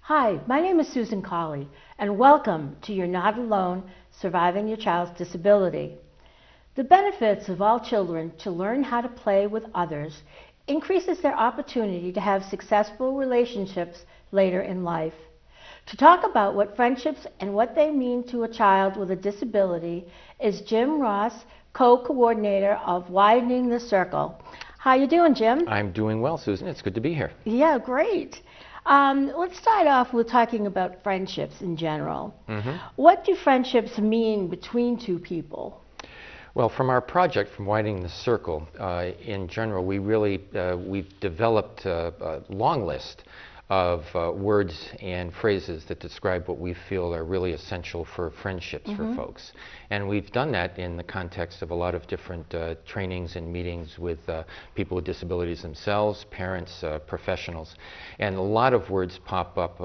Hi, my name is Susan Cauley, and welcome to You're Not Alone, Surviving Your Child's Disability. The benefits of all children to learn how to play with others increases their opportunity to have successful relationships later in life. To talk about what friendships and what they mean to a child with a disability is Jim Ross, co-coordinator of Widening the Circle. How you doing, Jim? I'm doing well, Susan. It's good to be here. Yeah, great. Let's start off with talking about friendships in general. What do friendships mean between two people? Well, from our project, from Widening the Circle, in general, we've developed a long list of words and phrases that describe what we feel are really essential for friendships for folks. And we've done that in the context of a lot of different trainings and meetings with people with disabilities themselves, parents, professionals. And a lot of words pop up,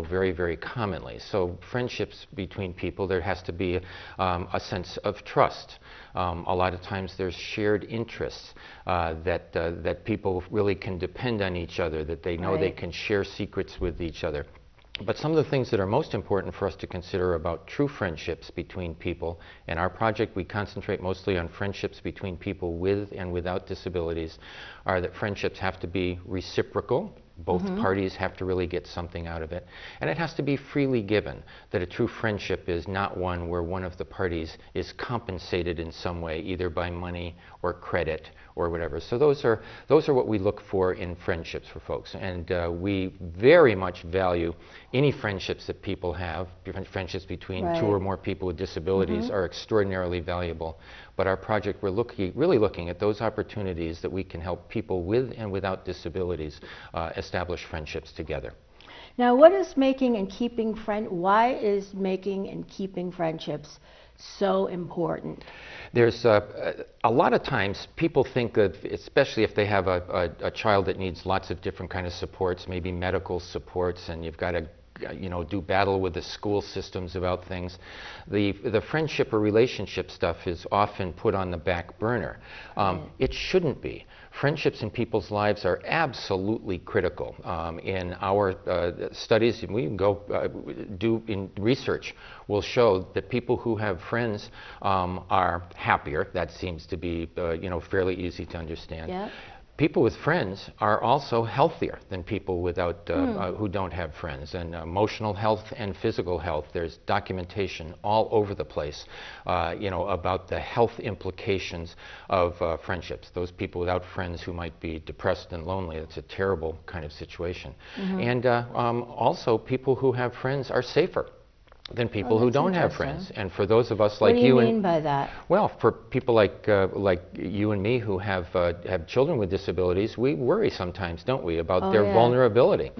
very, very commonly. So friendships between people, there has to be a sense of trust. A lot of times there's shared interests that people really can depend on each other, that they know they can share secrets with each other. But some of the things that are most important for us to consider about true friendships between people, in our project we concentrate mostly on friendships between people with and without disabilities, are that friendships have to be reciprocal. Both parties have to really get something out of it. And it has to be freely given, that a true friendship is not one where one of the parties is compensated in some way, either by money or credit or whatever. So those are what we look for in friendships for folks. And we very much value any friendships that people have. Friendships between two or more people with disabilities are extraordinarily valuable. But our project, we're really looking at those opportunities that we can help people with and without disabilities establish friendships together. Now, why is making and keeping friendships so important? There's a lot of times people think of, especially if they have a child that needs lots of different kind of supports, maybe medical supports, and you've got to do battle with the school systems about things. The friendship or relationship stuff is often put on the back burner. It shouldn't be. Friendships in people's lives are absolutely critical. In our studies, we can go do in research, will show that people who have friends are happier. That seems to be fairly easy to understand. Yeah. People with friends are also healthier than people without who don't have friends. And emotional health and physical health, there's documentation all over the place, about the health implications of friendships. Those people without friends who might be depressed and lonely, it's a terrible kind of situation. And also people who have friends are safer than people who don't have friends. And for those of us like you, what do you mean by that? Well, for people like you and me who have children with disabilities, we worry sometimes, don't we, about their vulnerability.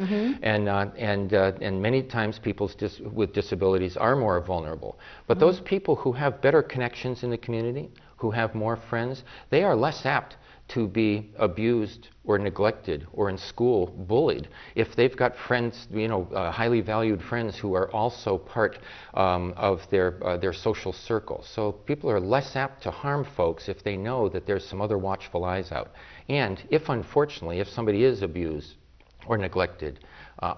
And many times people with disabilities are more vulnerable. But those people who have better connections in the community, who have more friends, they are less apt to be abused or neglected or in school bullied if they've got friends, highly valued friends who are also part of their social circle. So people are less apt to harm folks if they know that there's some other watchful eyes out. And if unfortunately, if somebody is abused or neglected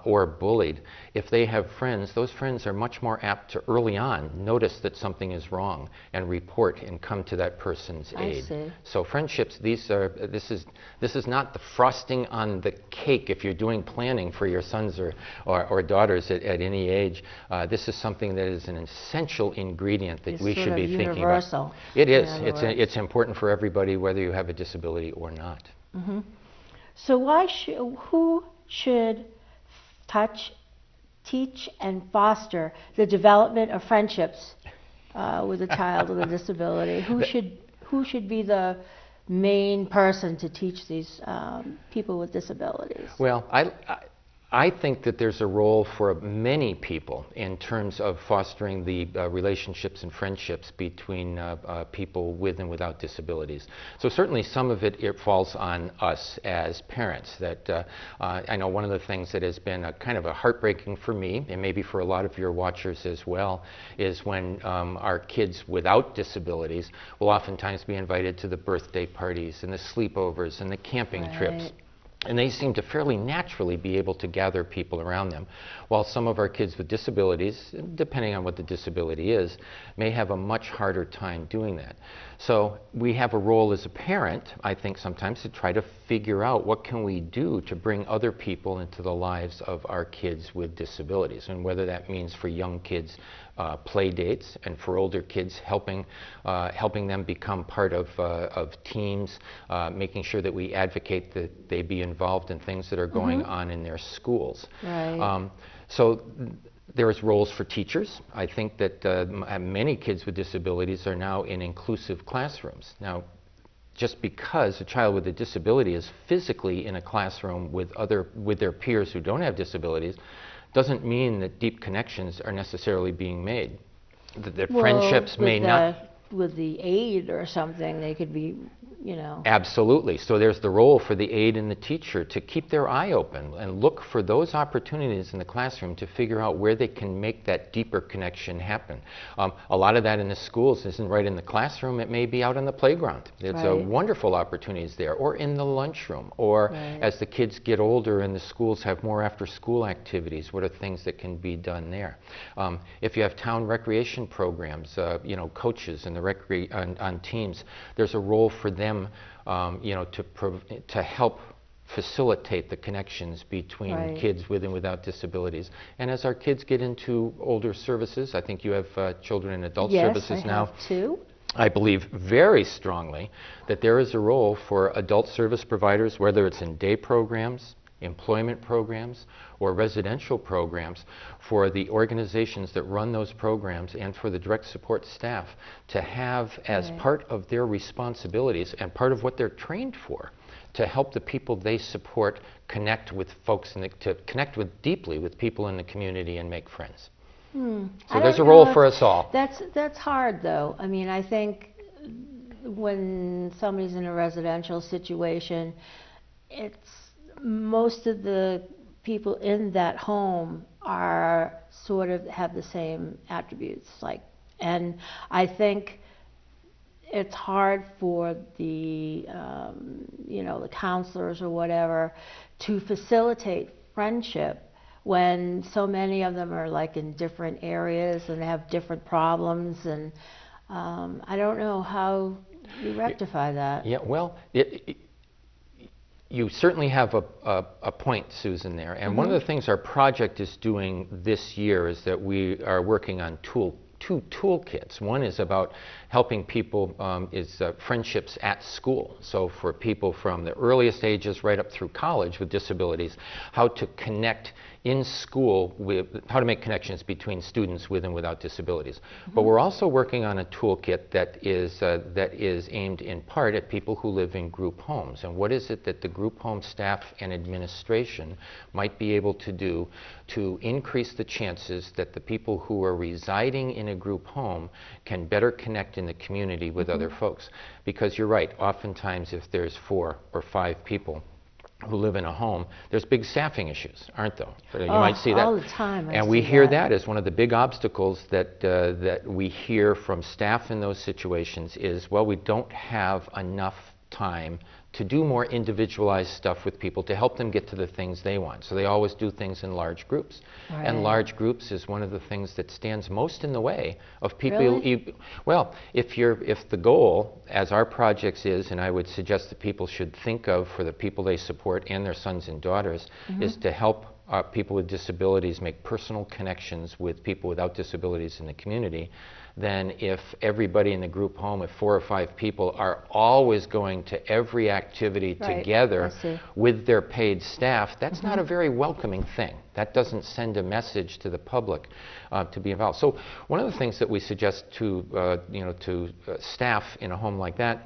or bullied, if they have friends, those friends are much more apt to early on notice that something is wrong and report and come to that person's aid. I see. So friendships, this is not the frosting on the cake if you're doing planning for your sons or daughters at any age. This is something that is an essential ingredient that we should be thinking about. It is. It's important for everybody, whether you have a disability or not. So who should teach and foster the development of friendships with a child with a disability? Who should be the main person to teach these people with disabilities? Well, I think that there's a role for many people in terms of fostering the relationships and friendships between people with and without disabilities. So certainly some of it falls on us as parents. That I know one of the things that has been kind of a heartbreaking for me, and maybe for a lot of your watchers as well, is when our kids without disabilities will oftentimes be invited to the birthday parties and the sleepovers and the camping trips. And they seem to fairly naturally be able to gather people around them, while some of our kids with disabilities, depending on what the disability is, may have a much harder time doing that. So we have a role as a parent, I think, sometimes to try to figure out what can we do to bring other people into the lives of our kids with disabilities, and whether that means for young kids play dates, and for older kids helping them become part of teams, making sure that we advocate that they be involved in things that are going on in their schools. Right. So there's roles for teachers. I think that many kids with disabilities are now in inclusive classrooms. Now, just because a child with a disability is physically in a classroom with their peers who don't have disabilities, doesn't mean that deep connections are necessarily being made. That friendships may not. With the aid or something, they could be, you know. Absolutely. So there's the role for the aide and the teacher to keep their eye open and look for those opportunities in the classroom to figure out where they can make that deeper connection happen. A lot of that in the schools isn't right in the classroom. It may be out on the playground. There's wonderful opportunities there, or in the lunchroom, or as the kids get older and the schools have more after-school activities, what are things that can be done there? If you have town recreation programs, coaches and on teams, there's a role for them, to help facilitate the connections between kids with and without disabilities. And as our kids get into older services, I think you have children in adult services now. Yes, I have two. I believe very strongly that there is a role for adult service providers, whether it's in day programs, employment programs, or residential programs, for the organizations that run those programs and for the direct support staff to have as part of their responsibilities and part of what they're trained for, to help the people they support connect with folks, to connect deeply with people in the community and make friends. So there's a role for us all. That's hard, though. I mean, I think when somebody's in a residential situation, it's most of the people in that home are sort of have the same attributes, and I think it's hard for the the counselors or whatever to facilitate friendship when so many of them are in different areas and have different problems, and I don't know how you rectify that. Yeah, well, you certainly have a point, Susan, there. And one of the things our project is doing this year is that we are working on two toolkits. One is about helping people, friendships at school. So for people from the earliest ages right up through college with disabilities, how to connect in school, how to make connections between students with and without disabilities. But we're also working on a toolkit that is aimed in part at people who live in group homes. And what is it that the group home staff and administration might be able to do to increase the chances that the people who are residing in a group home can better connect in the community with other folks? Because you're right, oftentimes if there's 4 or 5 people who live in a home, there's big staffing issues, aren't there? You might see that all the time. And we hear that as one of the big obstacles that we hear from staff in those situations is, well, we don't have enough time to do more individualized stuff with people to help them get to the things they want. So they always do things in large groups. And large groups is one of the things that stands most in the way of people. Really? Well, if the goal, as our projects is, and I would suggest that people should think of for the people they support and their sons and daughters, is to help people with disabilities make personal connections with people without disabilities in the community, then if everybody in the group home, if 4 or 5 people are always going to every activity together with their paid staff, that's not a very welcoming thing. That doesn't send a message to the public to be involved. So one of the things that we suggest to staff in a home like that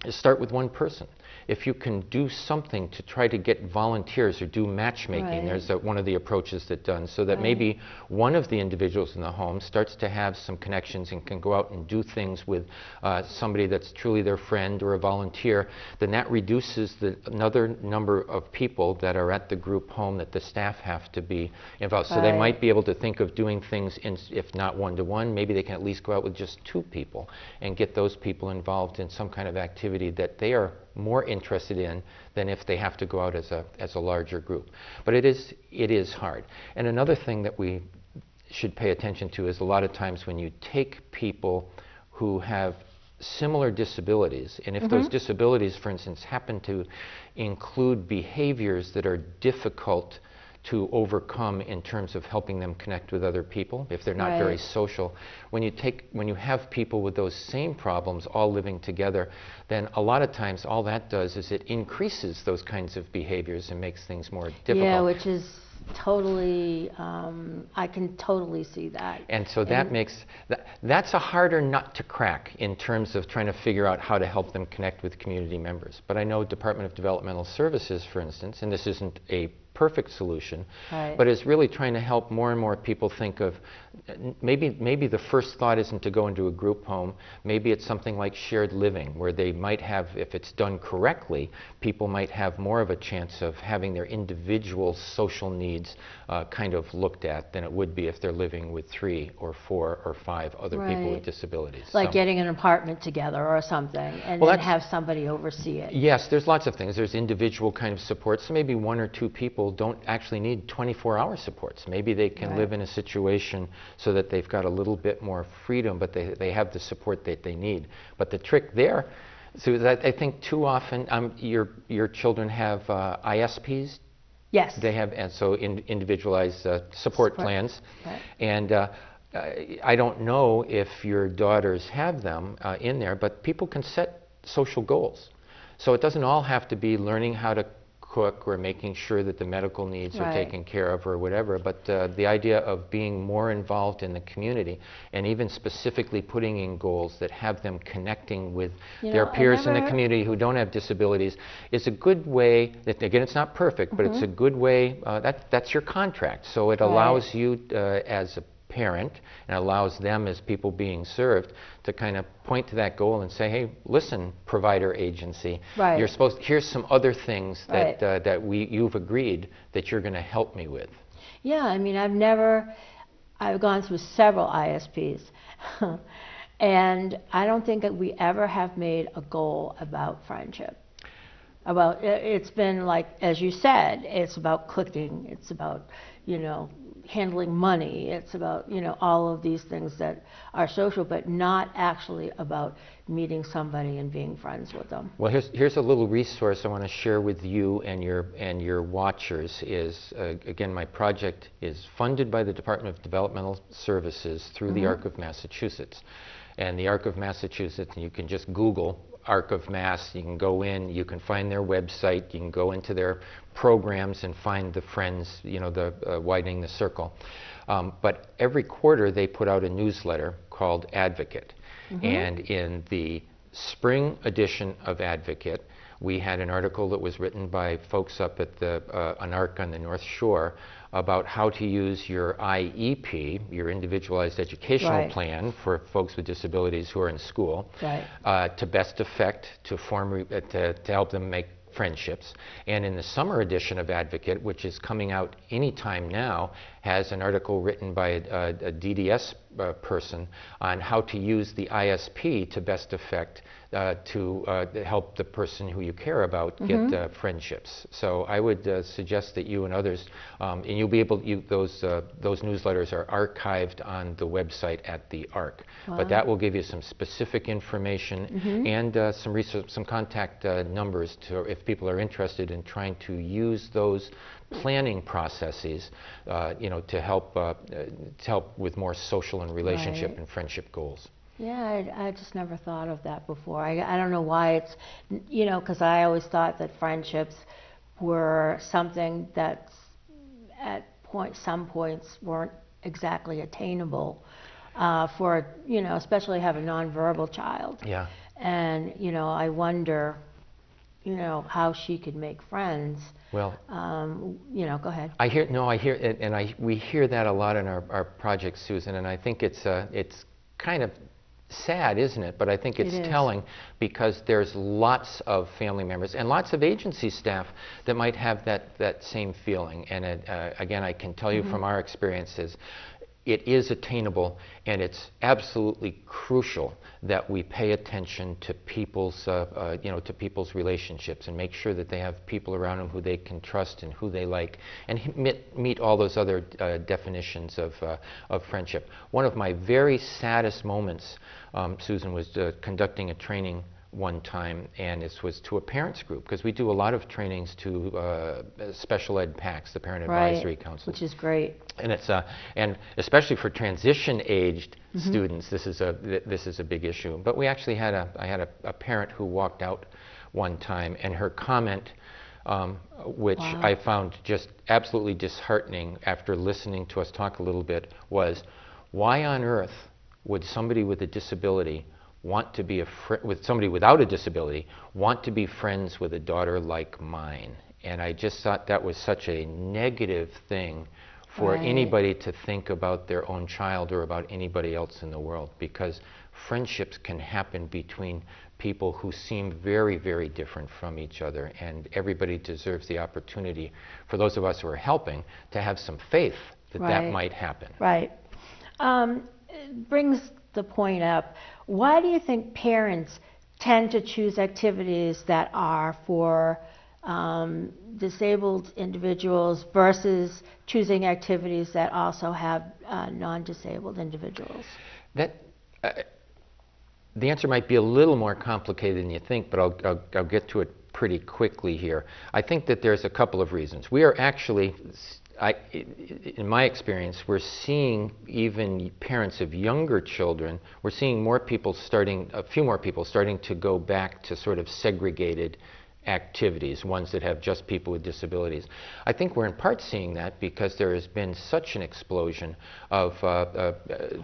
is start with one person. If you can do something to try to get volunteers or do matchmaking, there's one of the approaches that's done, so that maybe one of the individuals in the home starts to have some connections and can go out and do things with somebody that's truly their friend or a volunteer, then that reduces another number of people that are at the group home that the staff have to be involved. So they might be able to think of doing things, if not one-to-one, maybe they can at least go out with just 2 people and get those people involved in some kind of activity that they are more interested in than if they have to go out as a larger group. But it is hard. And another thing that we should pay attention to is a lot of times when you take people who have similar disabilities, and if those disabilities, for instance, happen to include behaviors that are difficult to overcome in terms of helping them connect with other people, if they're not very social. When you have people with those same problems all living together, then a lot of times all that does is it increases those kinds of behaviors and makes things more difficult. Yeah, which is totally, I can totally see that. And so that makes, that's a harder nut to crack in terms of trying to figure out how to help them connect with community members. But I know Department of Developmental Services, for instance, and this isn't a perfect solution, but is really trying to help more and more people think of, maybe the first thought isn't to go into a group home, maybe it's something like shared living, where they might have, if it's done correctly, people might have more of a chance of having their individual social needs kind of looked at than it would be if they're living with 3 or 4 or 5 other people with disabilities. Like getting an apartment together or something, and then have somebody oversee it. Yes, there's lots of things. There's individual kind of support, so maybe 1 or 2 people don't actually need 24-hour supports. Maybe they can live in a situation so that they've got a little bit more freedom, but they have the support that they need. But the trick there, so is that I think too often your children have ISPs. Yes. They have, and so individualized support plans. And I don't know if your daughters have them in there, but people can set social goals. So it doesn't all have to be learning how to cook or making sure that the medical needs are taken care of or whatever, but the idea of being more involved in the community and even specifically putting in goals that have them connecting with their peers in the community who don't have disabilities is a good way, that, again, it's not perfect, but it's a good way, that's your contract. So it allows you as a parent and allows them as people being served to kind of point to that goal and say, hey, listen, provider agency, you're supposed, here's some other things that you've agreed that you're going to help me with. Yeah, I mean, I've gone through several ISPs and I don't think that we ever have made a goal about friendship. It's been like, as you said, it's about cooking, it's about, handling money, it's about, all of these things that are social, but not actually about meeting somebody and being friends with them. Well, here's a little resource I want to share with you and your watchers is, again, my project is funded by the Department of Developmental Services through the ARC of Massachusetts. And the ARC of Massachusetts, and you can just Google ARC of Mass, you can go in, you can find their website, you can go into their programs and find the friends, the widening the circle. But every quarter they put out a newsletter called Advocate. And in the spring edition of Advocate, we had an article that was written by folks up at an ARC on the North Shore about how to use your IEP, your individualized educational plan for folks with disabilities who are in school, to best effect, to help them make friendships. And in the summer edition of Advocate, which is coming out anytime now, has an article written by a DDS person on how to use the ISP to best effect to help the person who you care about get friendships. So I would suggest that you and others, and you'll be able to, those newsletters are archived on the website at the ARC. But that will give you some specific information and some research, some contact numbers to, if people are interested in trying to use those planning processes, to help with more social and relationship and friendship goals. Yeah, I just never thought of that before. I don't know why it's, because I always thought that friendships were something that's at some points weren't exactly attainable for, especially have a nonverbal child. Yeah. And, I wonder, how she could make friends. Well, go ahead. We hear that a lot in our project, Susan, and I think it's kind of sad, isn't it? But I think it's telling, because there's lots of family members and lots of agency staff that might have that same feeling. And again, I can tell you from our experiences, it is attainable, and it's absolutely crucial that we pay attention to people's, to people's relationships and make sure that they have people around them who they can trust and who they like, and meet all those other definitions of friendship. One of my very saddest moments, Susan, was conducting a training one time, and this was to a parents group, because we do a lot of trainings to special ed PACs, the Parent Advisory Council, which is great. And it's and especially for transition-aged students, this is a big issue. But we actually had I had a parent who walked out one time, and her comment, which I found just absolutely disheartening after listening to us talk a little bit, was, "Why on earth would somebody with a disability want to be with somebody without a disability, want to be friends with a daughter like mine?" And I just thought that was such a negative thing for anybody to think about their own child or about anybody else in the world, because friendships can happen between people who seem very, very different from each other, and everybody deserves the opportunity, for those of us who are helping, to have some faith that that might happen. Right. It brings the point up. Why do you think parents tend to choose activities that are for disabled individuals versus choosing activities that also have non-disabled individuals? That the answer might be a little more complicated than you think, but I'll get to it pretty quickly here. I think that there's a couple of reasons. We are actually, in my experience, we're seeing even parents of younger children, we're seeing a few more people starting to go back to sort of segregated activities, ones that have just people with disabilities. I think we're in part seeing that because there has been such an explosion of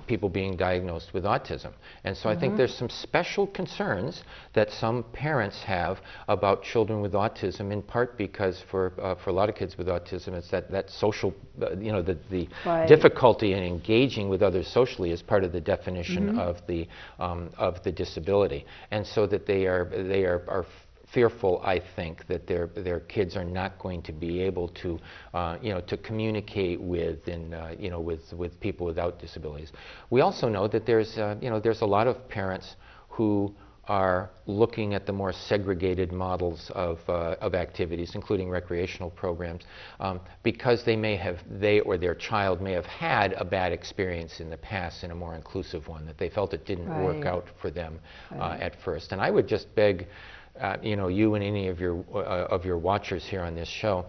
people being diagnosed with autism. And so I think there's some special concerns that some parents have about children with autism, in part because for a lot of kids with autism, it's that social, the difficulty in engaging with others socially is part of the definition of the disability. And so that they are fearful, I think, that their kids are not going to be able to, to communicate with with people without disabilities. We also know that there's a lot of parents who are looking at the more segregated models of activities, including recreational programs, because they or their child may have had a bad experience in the past in a more inclusive one, that they felt it didn't work out for them at first. And I would just beg you and any of your watchers here on this show,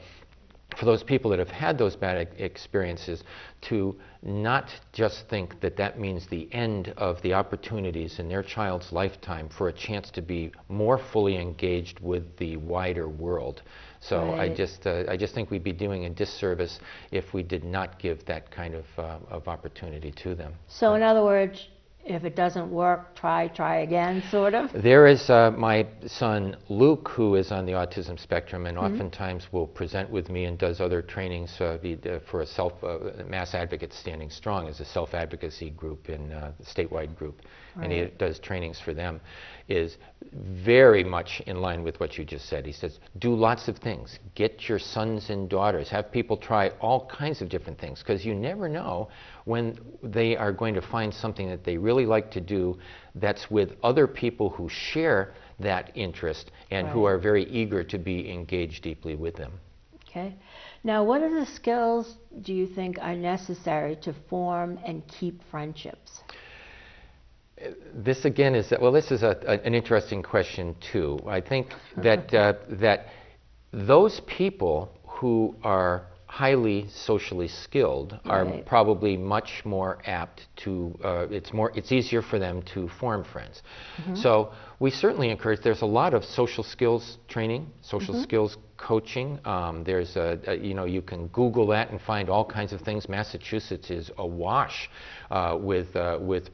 for those people that have had those bad experiences, to not just think that that means the end of the opportunities in their child's lifetime for a chance to be more fully engaged with the wider world. So I just think we'd be doing a disservice if we did not give that kind of opportunity to them. So in other words, if it doesn't work, try again, sort of? There is my son Luke, who is on the autism spectrum, and oftentimes will present with me and does other trainings for a Mass Advocates Standing Strong, as a self-advocacy group and statewide group, and he does trainings for them. Is very much in line with what you just said. He says, do lots of things. Get your sons and daughters. Have people try all kinds of different things, because you never know when they are going to find something that they really like to do that's with other people who share that interest and who are very eager to be engaged deeply with them. Okay. Now, what are the skills do you think are necessary to form and keep friendships? This again is, this is an interesting question too. I think that that those people who are highly socially skilled are probably much more apt to, it's easier for them to form friends. So we certainly encourage, there's a lot of social skills training, social skills coaching. There's you can Google that and find all kinds of things. Massachusetts is awash with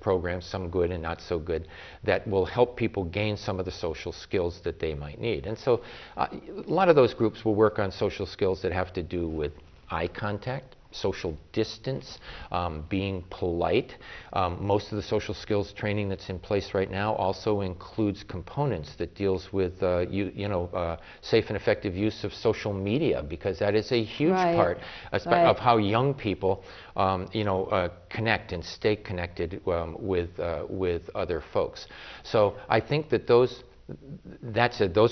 programs, some good and not so good, that will help people gain some of the social skills that they might need. And so a lot of those groups will work on social skills that have to do with eye contact, social distance, being polite. Most of the social skills training that's in place right now also includes components that deals with safe and effective use of social media, because that is a huge part of how young people connect and stay connected with other folks. So I think that those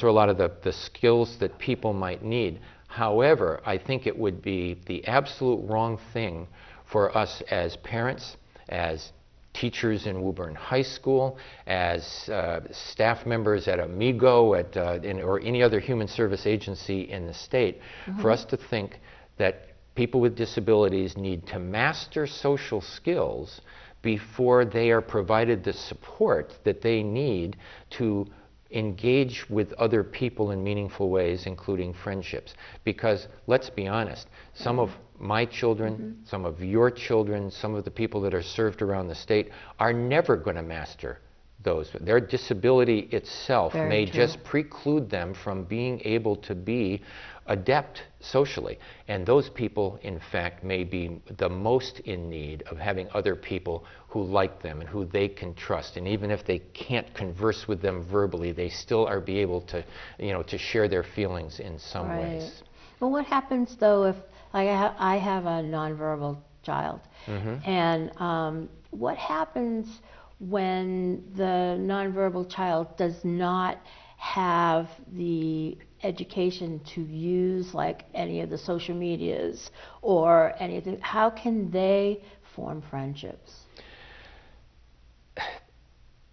are a lot of the skills that people might need. However, I think it would be the absolute wrong thing for us as parents, as teachers in Woburn High School, as staff members at Amigo, or any other human service agency in the state, for us to think that people with disabilities need to master social skills before they are provided the support that they need to engage with other people in meaningful ways, including friendships. Because let's be honest, some of my children, some of your children, some of the people that are served around the state are never going to master those. Their disability itself may just preclude them from being able to be adept socially. And those people, in fact, may be the most in need of having other people who like them and who they can trust. And even if they can't converse with them verbally, they still are be able to, to share their feelings in some ways. Well, what happens though if I have a nonverbal child, and what happens when the nonverbal child does not have the education to use like any of the social medias or anything? How can they form friendships?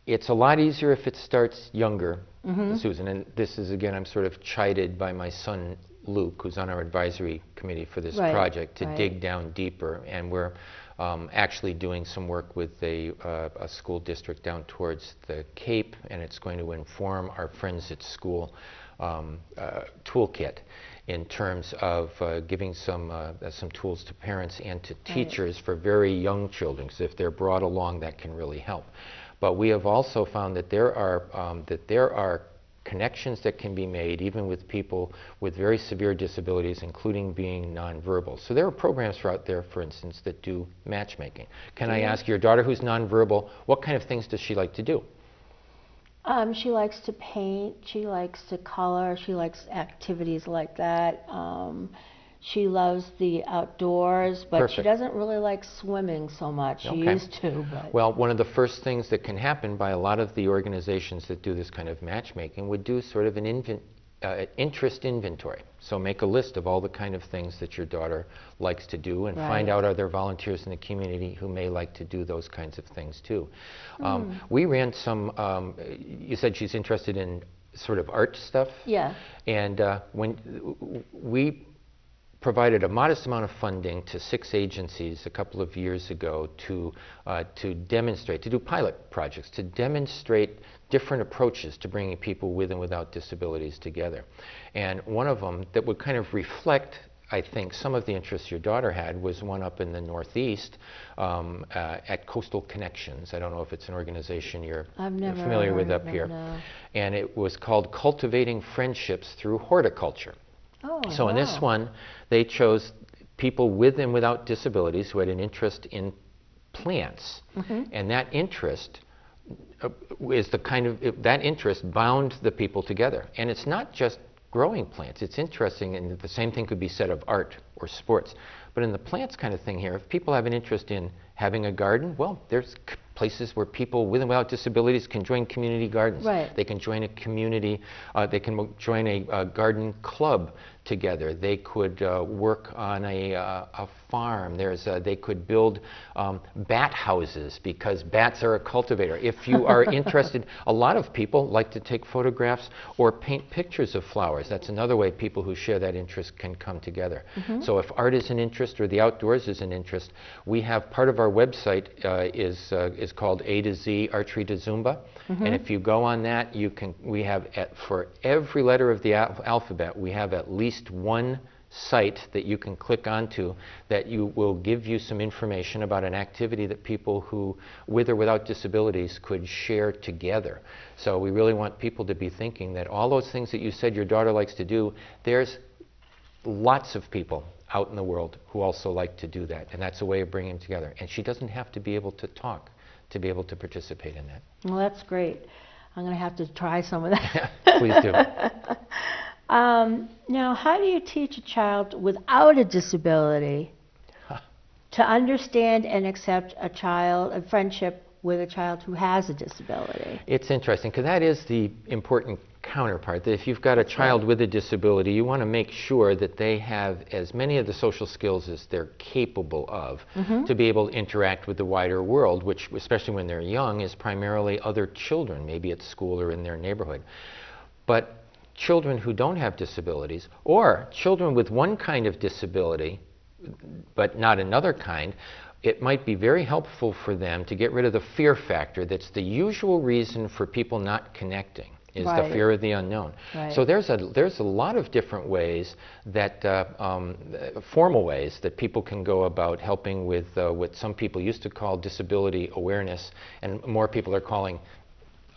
It's a lot easier if it starts younger, Susan, and this is, again, I'm sort of chided by my son Luke, who's on our advisory committee for this project, to dig down deeper, and we're actually doing some work with a school district down towards the Cape, and it's going to inform our Friends at School toolkit in terms of giving some tools to parents and to teachers for very young children, because if they're brought along, that can really help. But we have also found that there are connections that can be made even with people with very severe disabilities, including being nonverbal. So there are programs out there, for instance, that do matchmaking. Can I ask your daughter, who's nonverbal, what kind of things does she like to do? She likes to paint, she likes to color, she likes activities like that. She loves the outdoors, but she doesn't really like swimming so much. She used to, but... Well, one of the first things that can happen by a lot of the organizations that do this kind of matchmaking would do sort of an interest inventory. So make a list of all the kind of things that your daughter likes to do, and find out, are there volunteers in the community who may like to do those kinds of things too. We ran some, you said she's interested in sort of art stuff? Yeah. And when we provided a modest amount of funding to 6 agencies a couple of years ago to demonstrate, to do pilot projects, to demonstrate different approaches to bringing people with and without disabilities together. And one of them that would kind of reflect, I think, some of the interests your daughter had was one up in the Northeast at Coastal Connections. I don't know if it's an organization you're familiar with up here. No. And it was called Cultivating Friendships Through Horticulture. So in this one, they chose people with and without disabilities who had an interest in plants, and that interest is the kind of that interest bound the people together. And it's not just growing plants. It's interesting, and the same thing could be said of art or sports. But in the plants kind of thing here, if people have an interest in having a garden, well, there's places where people with and without disabilities can join community gardens. They can join a community, they can join a garden club together. They could work on a farm. They could build bat houses, because bats are a cultivator. If you are interested, a lot of people like to take photographs or paint pictures of flowers. That's another way people who share that interest can come together. So if art is an interest or the outdoors is an interest, we have part of our website is called A to Z Archery to Zumba. And if you go on that, we have for every letter of the alphabet, we have at least one site that you can click onto that will give you some information about an activity that people who with or without disabilities could share together. So we really want people to be thinking that all those things that you said your daughter likes to do, there's lots of people out in the world who also like to do that. And that's a way of bringing them together. And she doesn't have to be able to talk to be able to participate in that. Well, that's great. I'm going to have to try some of that. Please do. Now, how do you teach a child without a disability to understand and accept a friendship with a child who has a disability? It's interesting, because that is the important counterpart. That if you've got a child with a disability, you want to make sure that they have as many of the social skills as they're capable of to be able to interact with the wider world, which, especially when they're young, is primarily other children, maybe at school or in their neighborhood. But children who don't have disabilities, or children with one kind of disability but not another kind, it might be very helpful for them to get rid of the fear factor that's the usual reason for people not connecting, is the fear of the unknown. So there's a lot of different ways that, formal ways that people can go about helping with what some people used to call disability awareness, and more people are calling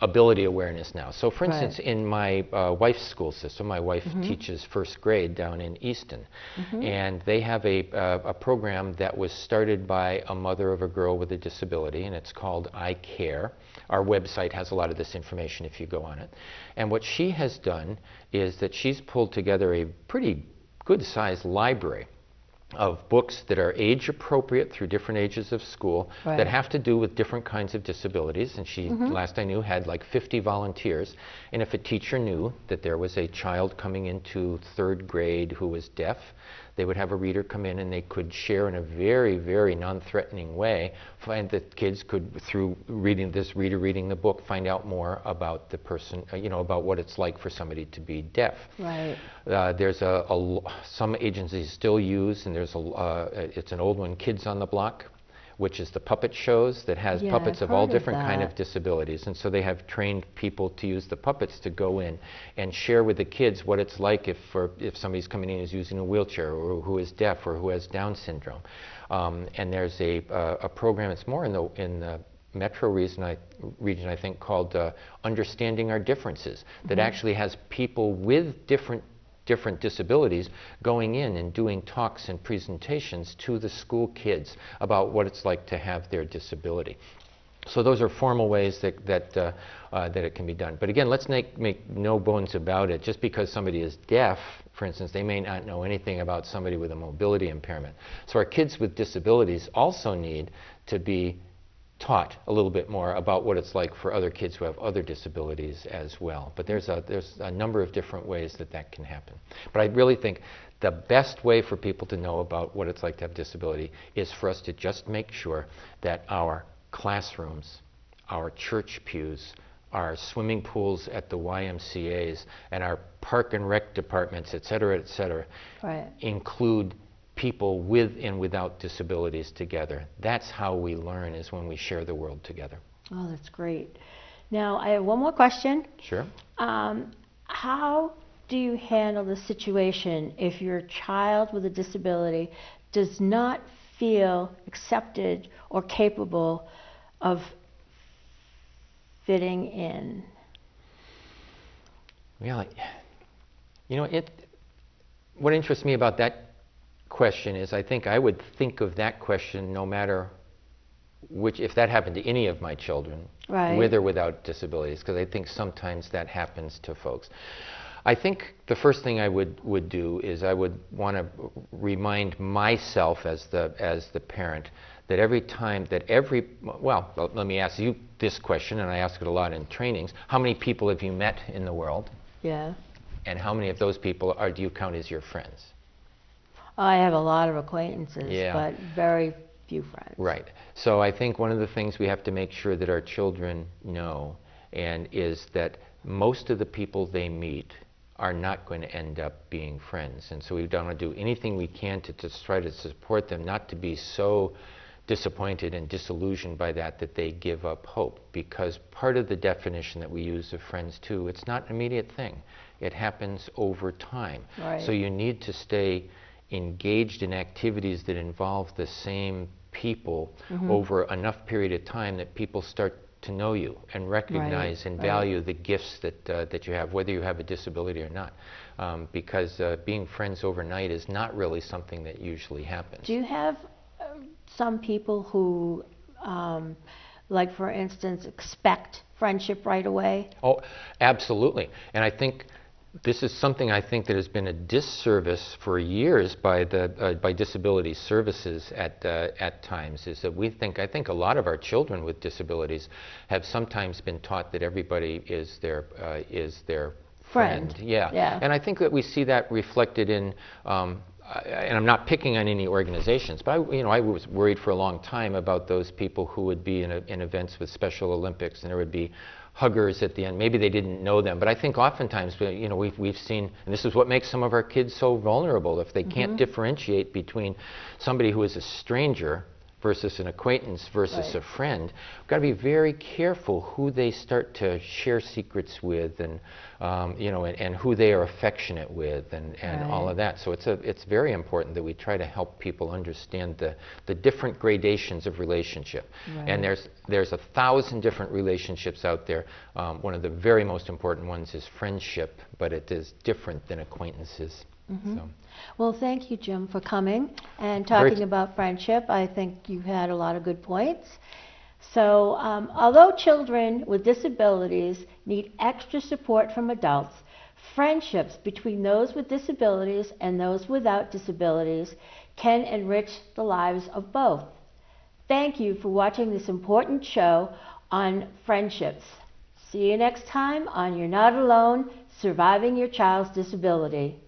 ability awareness now. So for instance, in my wife's school system, my wife teaches first grade down in Easton, and they have a program that was started by a mother of a girl with a disability, and it's called I Care. Our website has a lot of this information if you go on it. And what she has done is that she's pulled together a pretty good-sized library of books that are age appropriate through different ages of school that have to do with different kinds of disabilities. And she, last I knew, had like 50 volunteers. And if a teacher knew that there was a child coming into third grade who was deaf, they would have a reader come in and they could share in a very, very non-threatening way, find that kids could, through reading this reader reading the book, find out more about the person, about what it's like for somebody to be deaf. There's some agencies still use, and there's it's an old one, Kids on the Block, which is the puppet shows that has puppets of all different kind of disabilities. And so they have trained people to use the puppets to go in and share with the kids what it's like if somebody's coming in who's using a wheelchair, or who is deaf, or who has Down syndrome. And there's a program, it's more in the metro region, I think, called Understanding Our Differences, that actually has people with different disabilities going in and doing talks and presentations to the school kids about what it's like to have their disability. So those are formal ways that it can be done. But again, let's make no bones about it. Just because somebody is deaf, for instance, they may not know anything about somebody with a mobility impairment. So our kids with disabilities also need to be taught a little bit more about what it's like for other kids who have other disabilities as well. But there's a number of different ways that can happen. But I really think the best way for people to know about what it's like to have disability is for us to just make sure that our classrooms, our church pews, our swimming pools at the YMCAs, and our park and rec departments, et cetera, include people with and without disabilities together. That's how we learn, is when we share the world together. Oh, that's great. Now, I have one more question. Sure. How do you handle the situation if your child with a disability does not feel accepted or capable of fitting in? Well, what interests me about that question is, I think I would think of that question no matter if that happened to any of my children, with or without disabilities, because I think sometimes that happens to folks. I think the first thing I would do is I would want to remind myself as the parent that let me ask you this question, and I ask it a lot in trainings. How many people have you met in the world? Yeah. And how many of those people do you count as your friends? I have a lot of acquaintances, but very few friends. Right. So I think one of the things we have to make sure that our children know is that most of the people they meet are not going to end up being friends. And so we don't want to do anything we can to just try to support them, not to be so disappointed and disillusioned by that they give up hope. Because part of the definition that we use of friends too, it's not an immediate thing. It happens over time. So you need to stay engaged in activities that involve the same people over enough period of time that people start to know you and recognize and value the gifts that you have, whether you have a disability or not. Because being friends overnight is not really something that usually happens. Do you have some people who, like for instance, expect friendship right away? Oh, absolutely. And I think this is something I think that has been a disservice for years by the by disability services at times. Is that I think a lot of our children with disabilities have sometimes been taught that everybody is their friend. Yeah. And I think that we see that reflected in. And I'm not picking on any organizations, but I was worried for a long time about those people who would be in events with Special Olympics, and there would be huggers at the end. Maybe they didn't know them, but I think oftentimes we've seen, and this is what makes some of our kids so vulnerable. If they can't differentiate between somebody who is a stranger versus an acquaintance versus a friend, we've got to be very careful who they start to share secrets with, and and who they are affectionate with, and all of that. So it's very important that we try to help people understand the different gradations of relationship. And there's 1,000 different relationships out there. One of the very most important ones is friendship, but it is different than acquaintances. So. Well, thank you, Jim, for coming and talking about friendship. I think you had a lot of good points. So, although children with disabilities need extra support from adults, friendships between those with disabilities and those without disabilities can enrich the lives of both. Thank you for watching this important show on friendships. See you next time on You're Not Alone, Surviving Your Child's Disability.